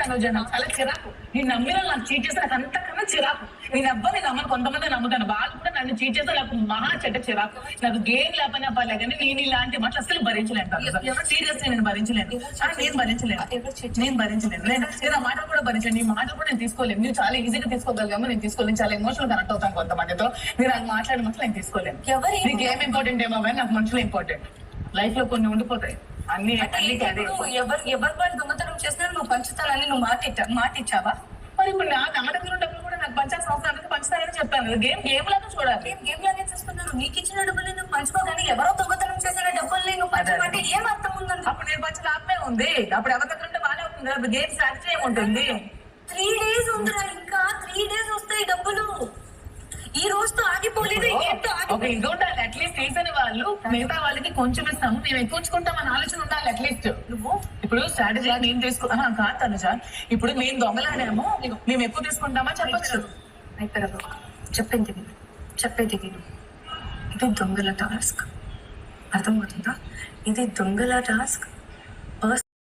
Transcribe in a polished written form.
తనుజ, నాకు చాలా చిరాకు. నేను నమ్మిన నాకు చీట్ చేస్తే నాకు అంతకన్నా చిరాకు. నేను ఎవ్వరిని నమ్మను, కొంతమంది నమ్ముతాను. వాళ్ళు కూడా నన్ను చీట్ చేస్తే నాకు మహా చెడ్డ చిరాకు. నాకు గేమ్ లేపనా పర్లే కానీ నేను ఇలాంటి మాటలు అసలు భరించలేను. సీరియస్లీ నేను భరించలేను. నేను భరించలేను. నేను ఆ మాటలు కూడా భరించలేను. నీ మాటలు కూడా నేను తీసుకోలేను. మీరు చాలా ఈజీగా తీసుకోగలిగామో నేను తీసుకోలేను. చాలా ఎమోషనల్ కనెక్ట్ అవుతాను కొంతమందితో. మీరు అది మాట్లాడే మాటలు నేను తీసుకోలేను. నీకు ఏం ఇంపార్టెంట్ ఏమో కానీ నాకు మనుషులు ఇంపార్టెంట్. లైఫ్ లో కొన్ని ఉండిపోతాయి అన్ని. ఎవరు వాళ్ళు దొంగతనం చేసినా నువ్వు పంచుతానని నువ్వు మాట ఇచ్చావా? మరి ఇప్పుడు నా దగ్గర డబ్బులు కూడా నాకు పంచాల్సిన అవసరానికి పంచుతానని చెప్పాను. గేమ్ లాగా చూడాలి. గేమ్ లాగే చూస్తున్నారు. నీకు ఇచ్చిన డబ్బులు నువ్వు పంచుకోగానే ఎవరో దొంగతనం చేసిన డబ్బుల్ని నువ్వు పంచమంటే ఏం అర్థం ఉందండి? అప్పుడు నేను పంచిన ఆత్మే ఉంది. అప్పుడు ఎవరి దగ్గర ఉంటే బాగానే ఉంటుంది. అప్పుడు గేమ్ స్ట్రాటజీ ఏముంటుంది? 3 days ఉందిరా, ఇంకా 3 days వస్తాయి డబ్బులు. ఈ రోజుతో ఆగిపోలేదు. ఇది ఉండాలి అట్లీస్ట్. తీసని వాళ్ళు మిగతా వాళ్ళకి కొంచెం ఇస్తాము, మేము ఎక్కువ ఉంచుకుంటామని ఆలోచన ఉండాలి అట్లీస్ట్. నువ్వు ఇప్పుడు స్ట్రాటజీ నేను కాదు తనుజ. ఇప్పుడు మేము దొంగలాడాము, మేము ఎక్కువ తీసుకుంటామా చెప్పచ్చు. చెప్పేది విను. ఇది దొంగల టాస్క్, అర్థమవుతుందా? ఇది దొంగల టాస్క్.